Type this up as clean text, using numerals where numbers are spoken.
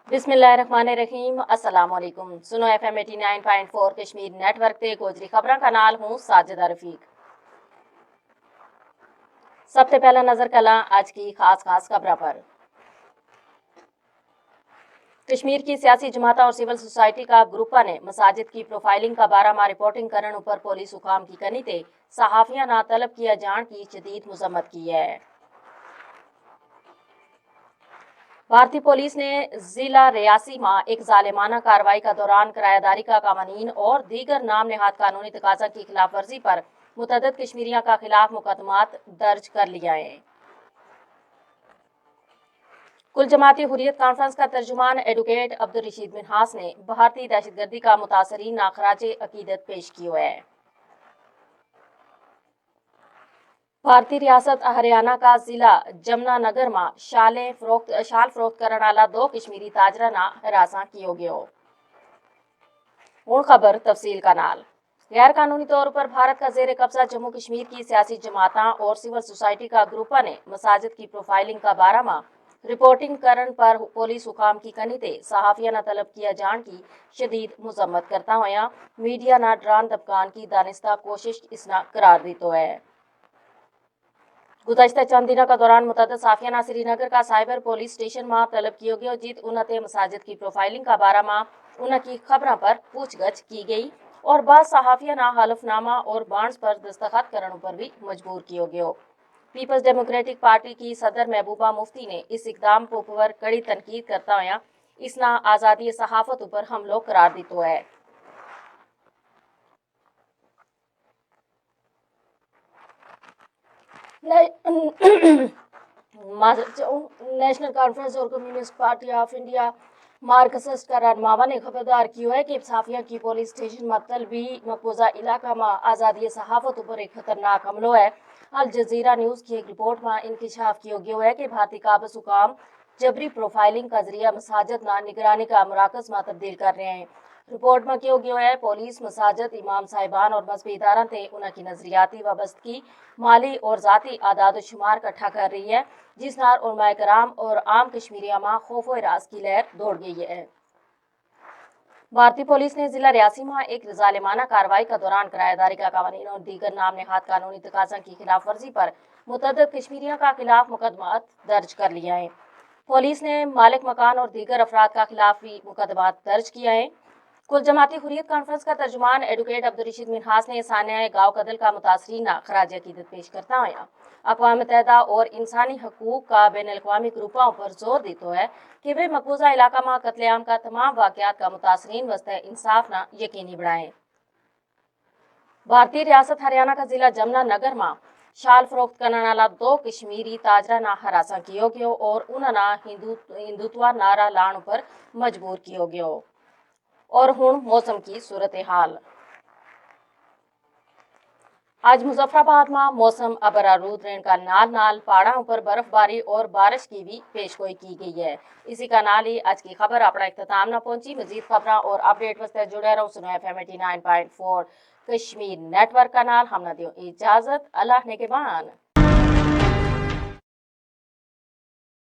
बिस्मिल्लाहिर्रहमानिर्रहीम। अस्सलाम वालेकुम। सुनो FM 89.4 कश्मीर नेटवर्क ते गोजरी खबरां का नाल हूँ साजिदा रफीक। सबसे पहला नजर कला आज की खास खबरों पर। कश्मीर की सियासी जमात और सिविल सोसाइटी का ग्रुपा ने मसाजिद की प्रोफाइलिंग का बारा में रिपोर्टिंग करने पर पुलिस हुकाम की कनी ते सहाफियां ना तलब किया जान की शदीद मजम्मत की है। भारतीय पुलिस ने जिला रियासी में एक जालिमाना कार्रवाई का दौरान किरायादारी का कानून और दीगर नाम नेहाद कानूनी तकाजा की खिलाफ वर्जी पर मुतअद्दिद कश्मीरियों का खिलाफ मुकदमात दर्ज कर लिया है। कुल जमाती हुर्रियत कॉन्फ्रेंस का तर्जुमान एडवोकेट अब्दुल रशीद मिन्हास ने भारतीय दहशतगर्दी का मुतासरीन नाखराज अकीदत पेश की है। भारतीय रियासत हरियाणा का जिला जमुनानगर में शाल फरोख्त करने वाला 2 कश्मीरी ताजरा ना हरासा किया गया। हूँ खबर तफसील का नाल। गैर कानूनी तौर पर भारत का जेर कब्जा जम्मू कश्मीर की सियासी जमात और सिविल सोसाइटी का ग्रुपा ने मसाजिद की प्रोफाइलिंग का बारा में रिपोर्टिंग करने पर पुलिस हुकाम की कनी ते सहाफिया न तलब किया जान की शदीद मजम्मत करता हुआ मीडिया ना डरान दबकान की दानिस्ता कोशिश इसना करार दी तो है। गुज़श्ता चंद दिनों का दौरान मुतअद्दिद सहाफियाना श्रीनगर का साइबर पुलिस स्टेशन में तलब किया गया जीत उन्नते मसाजिद की प्रोफाइलिंग का बारा में उनकी खबरों पर पूछगछ की गई और बाद सहाफियाना हलफनामा और बांड्स पर दस्तखत करने पर भी मजबूर किया गया। पीपल्स डेमोक्रेटिक पार्टी की सदर महबूबा मुफ्ती ने इस इकदाम पर कड़ी तनकीद करता हुआ इसना आज़ादी सहाफत पर हमलों करार दी तो है। नेशनल कॉन्फ्रेंस और communist party of India Marxist का रहनुमा ने खबरदार किया है कि साफिया की पुलिस स्टेशन मतल भी मकबूजा इलाका में आज़ादी सहाफत पर एक खतरनाक हमलो है। अल जजीरा न्यूज़ की एक रिपोर्ट में इंकशाफ किया गया है कि भारतीय काबस हुकाम जबरी प्रोफाइलिंग का जरिया मसाजिद ना निगरानी का मराकज में तब्दील कर रहे हैं। रिपोर्ट में किया गया है पुलिस मसाजिद इमाम साहिबान और मजहबी इदारा थे उनकी नजरियाती वाबस्तगी माली और जाती आदाद शुमार इकट्ठा कर रही है जिस नार उलमाए कराम और आम कश्मीरिया में खौफ राज की लहर दौड़ गई है। भारतीय पुलिस ने जिला रियासी में एक जालिमाना कार्रवाई का दौरान किरायादारी का कानून और दीगर नाम नेहाद कानूनी तकाजा की खिलाफ वर्जी पर मुतअद्दिद कश्मीरियों का खिलाफ मुकदमा दर्ज कर लिया है। पुलिस ने मालिक मकान और दीगर अफराद का खिलाफ भी मुकदमा दर्ज किया है। कुल जमाती हुर्रियत कॉन्फ्रेंस का तर्जुमान एडवोकेट अब्दुल रशीद मिन्हास ने सानिया गाँव कदल का मुतासरीन खराज अकीदत पेश करता हुआ अक़वाम मुत्तहिदा और इंसानी हकूक का बैन अल-अक़वामी ग्रुपों पर जोर देता है कि वे मकबूजा इलाका में कत्लेआम का तमाम वाक़यात का मुतासरीन वस्ते इंसाफ ना यकीनी बढ़ाएं। भारतीय रियासत हरियाणा का जिला जमुनानगर में शाल फरोख्त करने वाला 2 कश्मीरी ताजरा ना हरासा किया गया और उन्होंने हिंदुत्व नारा लाने पर मजबूर किया गया। और हुण मौसम की सूरत हाल। आज मुजफ्फराबाद में मौसम अबरारूद रहने का नाल नाल पहाड़ों पर बर्फबारी और बारिश की भी पेशगोई की गई है। इसी का नाल ही आज की खबर अपना इख्तिताम न पहुंची। मजीद खबर और अपडेट वास्ते जुड़े रहो सुनो FM 89.4 कश्मीर नेटवर्क का नाल। हम दियो इजाजत। अल्लाह ने के बान।